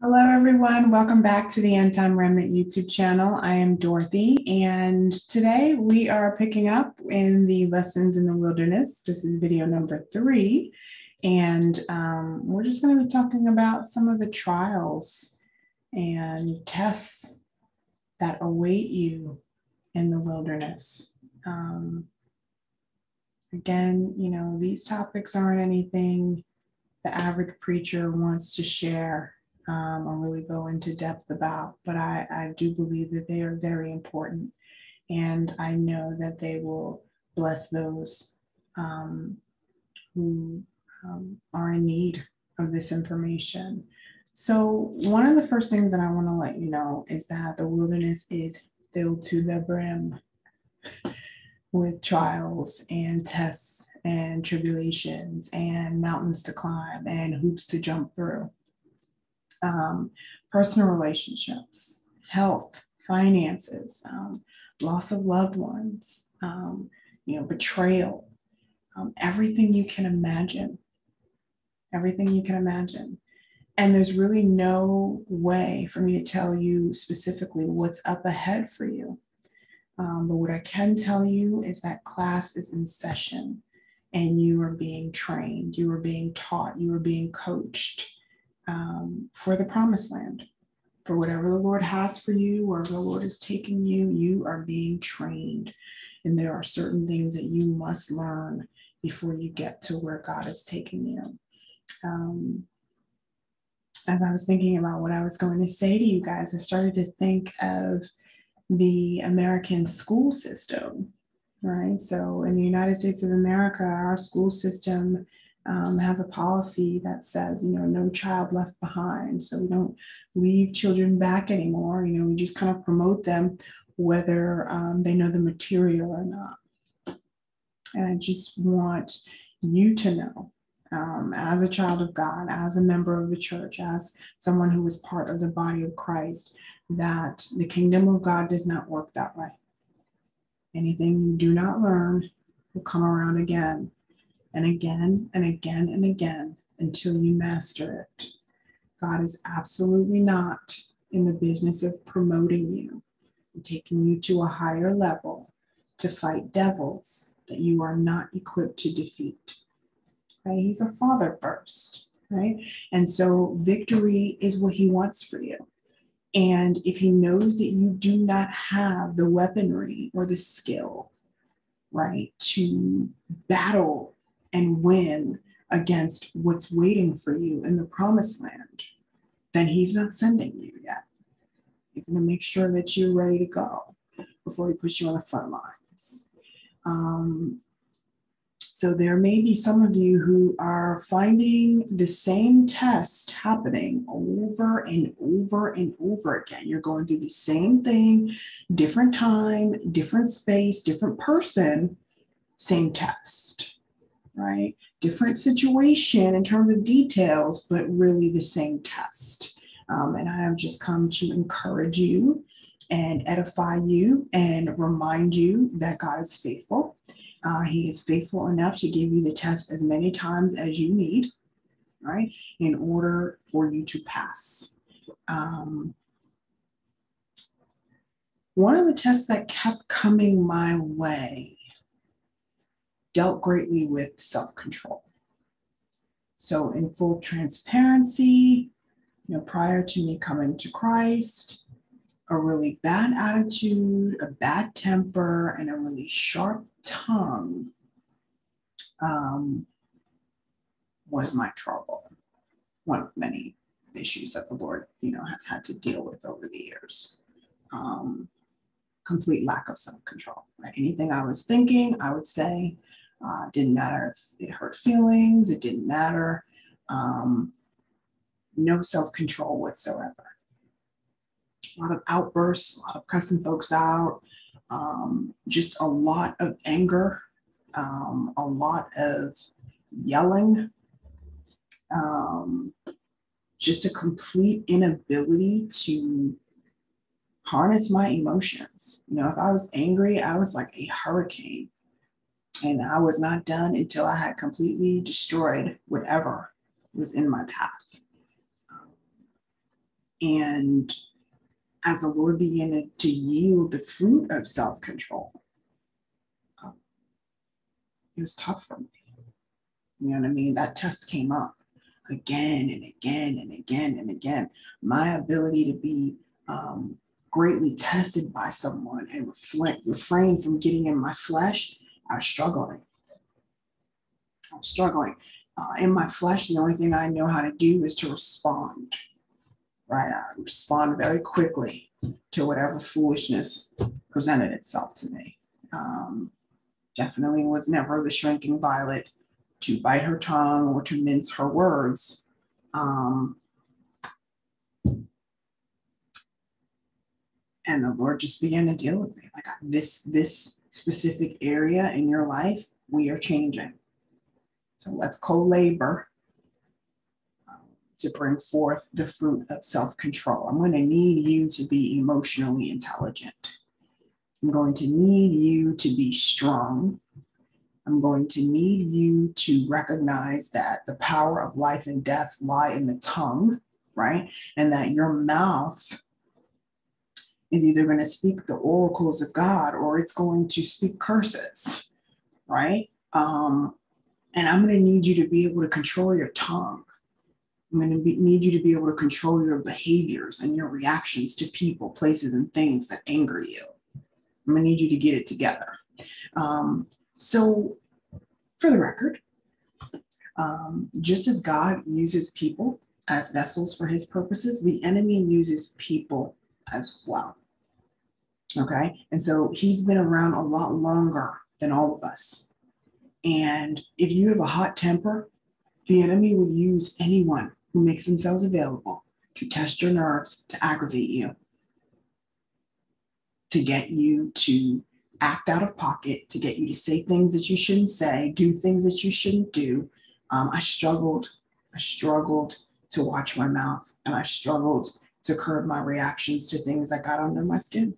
Hello, everyone. Welcome back to the End Time Remnant YouTube channel. I am Dorothy, and today we are picking up in the Lessons in the Wilderness. This is video number 3, and we're just going to be talking about some of the trials and tests that await you in the wilderness. Again, these topics aren't anything the average preacher wants to share or really go into depth about, but I do believe that they are very important, and I know that they will bless those who are in need of this information. So one of the first things that I want to let you know is that the wilderness is filled to the brim with trials and tests and tribulations and mountains to climb and hoops to jump through. Personal relationships, health, finances, loss of loved ones, betrayal, everything you can imagine, everything you can imagine. And there's really no way for me to tell you specifically what's up ahead for you. But what I can tell you is that class is in session and you are being trained, you are being taught, you are being coached for the promised land. For whatever the Lord has for you, wherever the Lord is taking you, you are being trained. And there are certain things that you must learn before you get to where God is taking you. As I was thinking about what I was going to say to you guys, I started to think of the American school system, right? So in the United States of America, our school system has a policy that says, no child left behind. So we don't leave children back anymore. We just kind of promote them whether they know the material or not. And I just want you to know, as a child of God, as a member of the church, as someone who is part of the body of Christ, that the kingdom of God does not work that way. Anything you do not learn will come around again and again and again and again until you master it. God is absolutely not in the business of promoting you and taking you to a higher level to fight devils that you are not equipped to defeat. Right? He's a father first, right? And so victory is what he wants for you. And if he knows that you do not have the weaponry or the skill, right, to battle and win against what's waiting for you in the promised land, then he's not sending you yet. He's going to make sure that you're ready to go before he puts you on the front lines. So there may be some of you who are finding the same test happening over and over and over again. You're going through the same thing, different time, different space, different person, same test, right? Different situation in terms of details, but really the same test. And I have just come to encourage you and edify you and remind you that God is faithful. He is faithful enough to give you the test as many times as you need, right, in order for you to pass. One of the tests that kept coming my way dealt greatly with self-control. So in full transparency, prior to me coming to Christ, a really bad attitude, a bad temper, and a really sharp tongue was my trouble. One of many issues that the Lord, has had to deal with over the years. Complete lack of self-control. Right? Anything I was thinking, I would say. Didn't matter if it hurt feelings. It didn't matter. No self-control whatsoever. A lot of outbursts, a lot of cussing folks out, just a lot of anger, a lot of yelling, just a complete inability to harness my emotions. If I was angry, I was like a hurricane, and I was not done until I had completely destroyed whatever was in my path. And as the Lord began to yield the fruit of self-control, it was tough for me. You know what I mean? That test came up again and again and again and again. My ability to be greatly tested by someone and refrain from getting in my flesh, I was struggling. In my flesh, the only thing I know how to do is to respond, right? I respond very quickly to whatever foolishness presented itself to me. Definitely was never the shrinking violet to bite her tongue or to mince her words. And the Lord just began to deal with me. Like, this specific area in your life, we are changing. So let's co-labor to bring forth the fruit of self-control. I'm going to need you to be emotionally intelligent. I'm going to need you to be strong. I'm going to need you to recognize that the power of life and death lie in the tongue, right? And that your mouth is either going to speak the oracles of God or it's going to speak curses, right? And I'm going to need you to be able to control your tongue. I'm going to need you to be able to control your behaviors and your reactions to people, places, and things that anger you. I'm going to need you to get it together. So for the record, just as God uses people as vessels for his purposes, the enemy uses people as well. Okay. And so he's been around a lot longer than all of us. And if you have a hot temper, the enemy will use anyone who makes themselves available to test your nerves, to aggravate you, to get you to act out of pocket, to get you to say things that you shouldn't say, do things that you shouldn't do. I struggled to watch my mouth, and I struggled to curb my reactions to things that got under my skin.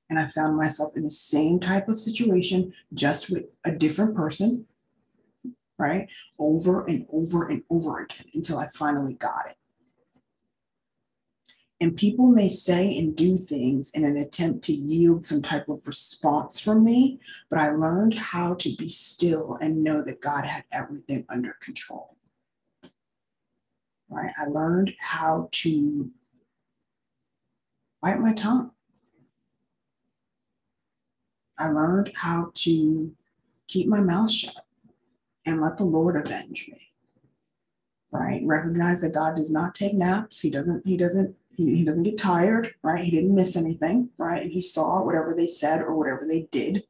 And I found myself in the same type of situation, just with a different person, right? Over and over and over again until I finally got it. And people may say and do things in an attempt to yield some type of response from me, but I learned how to be still and know that God had everything under control. Right? I learned how to bite my tongue. I learned how to keep my mouth shut and let the Lord avenge me. Right? Recognize that God does not take naps. He doesn't get tired, right? He didn't miss anything, right? And he saw whatever they said or whatever they did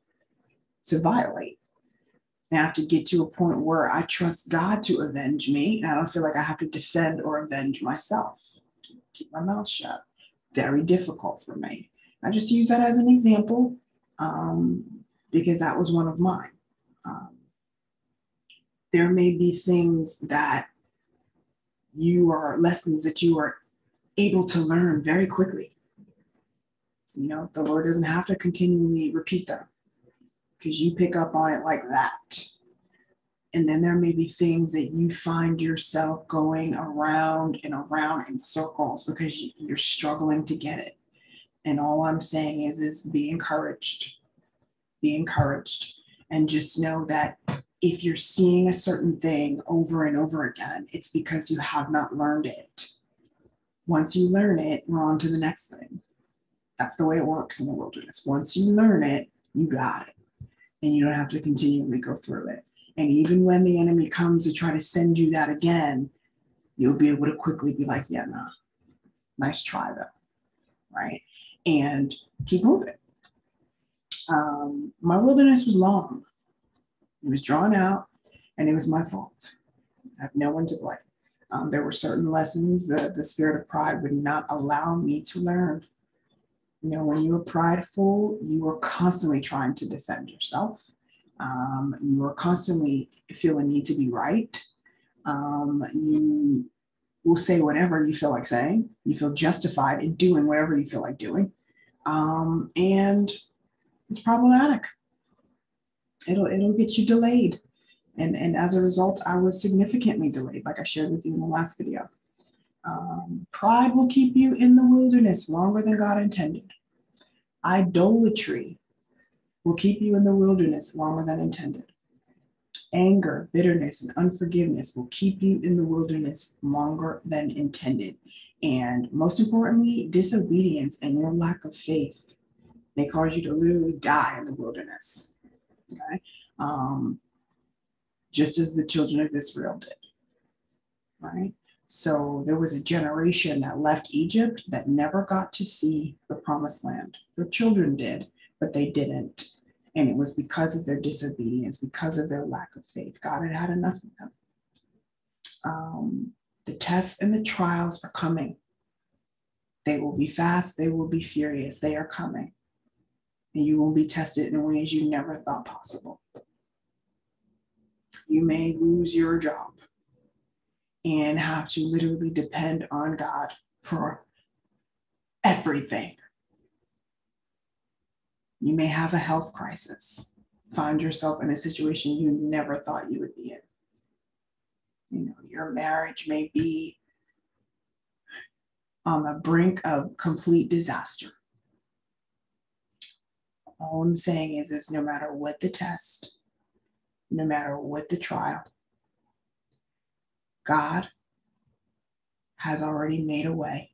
to violate. And I have to get to a point where I trust God to avenge me, and I don't feel like I have to defend or avenge myself. Keep my mouth shut. Very difficult for me. I just use that as an example because that was one of mine. There may be things that lessons that you are able to learn very quickly. You know, the Lord doesn't have to continually repeat them because you pick up on it like that. And then there may be things that you find yourself going around and around in circles because you're struggling to get it. And all I'm saying is be encouraged. Be encouraged. And just know that if you're seeing a certain thing over and over again, it's because you have not learned it. Once you learn it, we're on to the next thing. That's the way it works in the wilderness. Once you learn it, you got it. And you don't have to continually go through it. And even when the enemy comes to try to send you that again, you'll be able to quickly be like, yeah, nah, nice try though, right? And keep moving. My wilderness was long. It was drawn out, and it was my fault. I have no one to blame. There were certain lessons that the spirit of pride would not allow me to learn. You know, when you were prideful, you were constantly trying to defend yourself. You were constantly feel a need to be right. You will say whatever you feel like saying. You feel justified in doing whatever you feel like doing. And it's problematic. It'll get you delayed. And as a result, I was significantly delayed, like I shared with you in the last video. Pride will keep you in the wilderness longer than God intended. Idolatry will keep you in the wilderness longer than intended. Anger, bitterness, and unforgiveness will keep you in the wilderness longer than intended. And most importantly, disobedience and your lack of faith may cause you to literally die in the wilderness. Okay? Just as the children of Israel did. Right? So there was a generation that left Egypt that never got to see the promised land. Their children did, but they didn't. And it was because of their disobedience, because of their lack of faith. God had had enough of them. The tests and the trials are coming. They will be fast. They will be furious. They are coming. And you will be tested in ways you never thought possible. You may lose your job and have to literally depend on God for everything. You may have a health crisis, find yourself in a situation you never thought you would be in. You know, your marriage may be on the brink of complete disaster. All I'm saying is no matter what the test, no matter what the trial, God has already made a way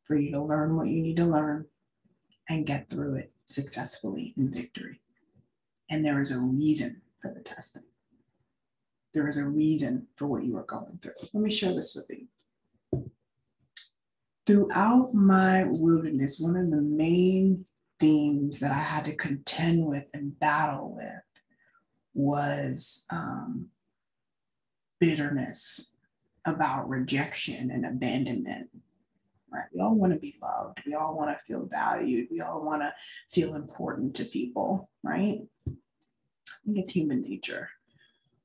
for you to learn what you need to learn and get through it successfully in victory. And there is a reason for the testing. There is a reason for what you are going through. Let me share this with you. Throughout my wilderness, one of the main themes that I had to contend with and battle with was bitterness about rejection and abandonment. Right? We all want to be loved. We all want to feel valued. We all want to feel important to people, right? I think it's human nature.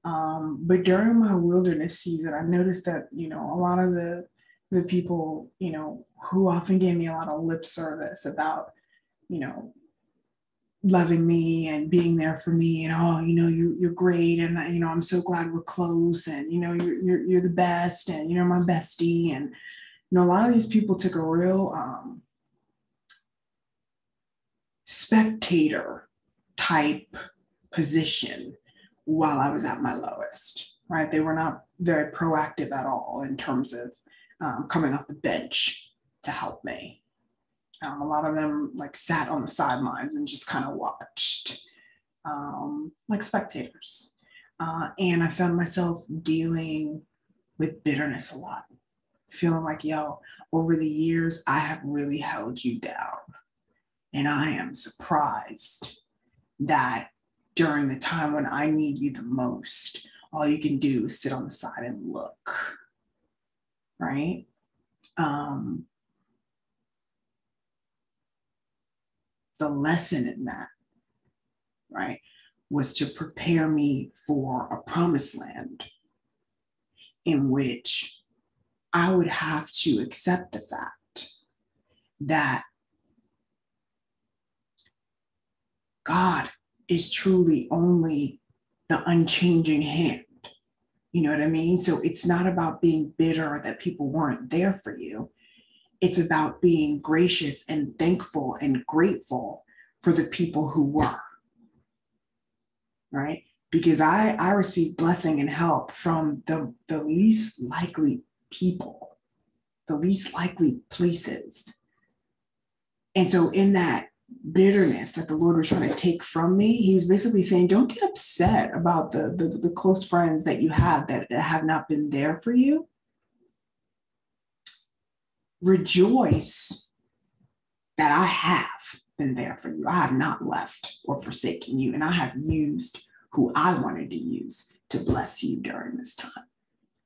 But during my wilderness season, I noticed that, you know, a lot of the people, you know, who often gave me a lot of lip service about, you know, loving me and being there for me and, oh, you know, you're great. And, you know, I'm so glad we're close and, you know, you're the best and you're my bestie. And, you know, a lot of these people took a real spectator type position while I was at my lowest, right? They were not very proactive at all in terms of coming off the bench to help me. A lot of them like sat on the sidelines and just kind of watched like spectators. And I found myself dealing with bitterness a lot, feeling like, yo, over the years, I have really held you down. And I am surprised that during the time when I need you the most, all you can do is sit on the side and look, right? The lesson in that, right, was to prepare me for a promised land in which I would have to accept the fact that God is truly only the unchanging hand. You know what I mean? So it's not about being bitter that people weren't there for you. It's about being gracious and thankful and grateful for the people who were, right? Because I received blessing and help from the least likely people, the least likely places. And so in that bitterness that the Lord was trying to take from me, he was basically saying, don't get upset about the close friends that you have that have not been there for you. Rejoice that I have been there for you. I have not left or forsaken you, and I have used who I wanted to use to bless you during this time.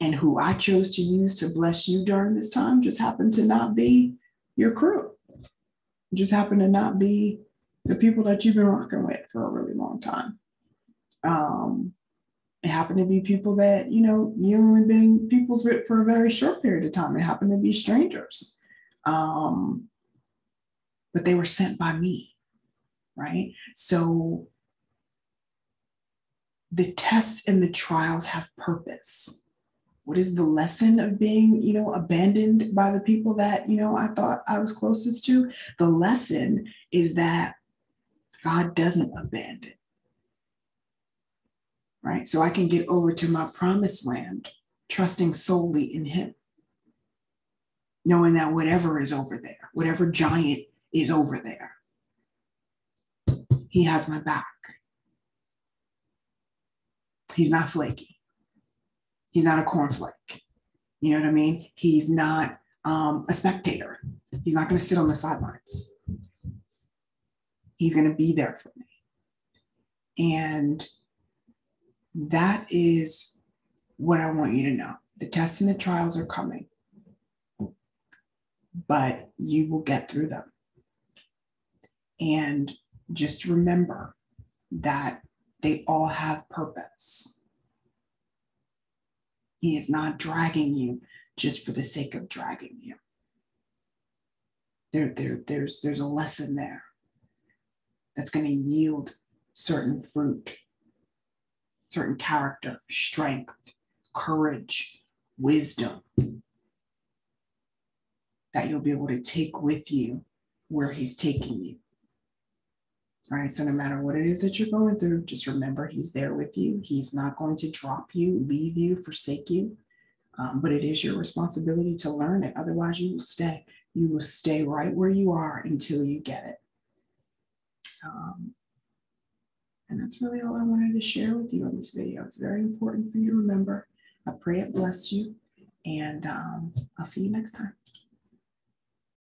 And who I chose to use to bless you during this time just happened to not be your crew. It just happened to not be the people that you've been working with for a really long time. It happened to be people that, you know, you only been people's with for a very short period of time. It happened to be strangers. But they were sent by me, right? So the tests and the trials have purpose. What is the lesson of being, abandoned by the people that, I thought I was closest to? The lesson is that God doesn't abandon, right? So I can get over to my promised land, trusting solely in him, knowing that whatever is over there, whatever giant is over there, he has my back. He's not flaky. He's not a cornflake. You know what I mean? He's not a spectator. He's not going to sit on the sidelines. He's going to be there for me. And that is what I want you to know. The tests and the trials are coming, but you will get through them. And just remember that they all have purpose. He is not dragging you just for the sake of dragging you. There's a lesson there that's going to yield certain fruit, certain character, strength, courage, wisdom that you'll be able to take with you where he's taking you. All right, so no matter what it is that you're going through, just remember he's there with you. He's not going to drop you, leave you, forsake you. But it is your responsibility to learn it. Otherwise, you will stay. You will stay right where you are until you get it. And that's really all I wanted to share with you in this video. It's very important for you to remember. I pray it bless you. And I'll see you next time.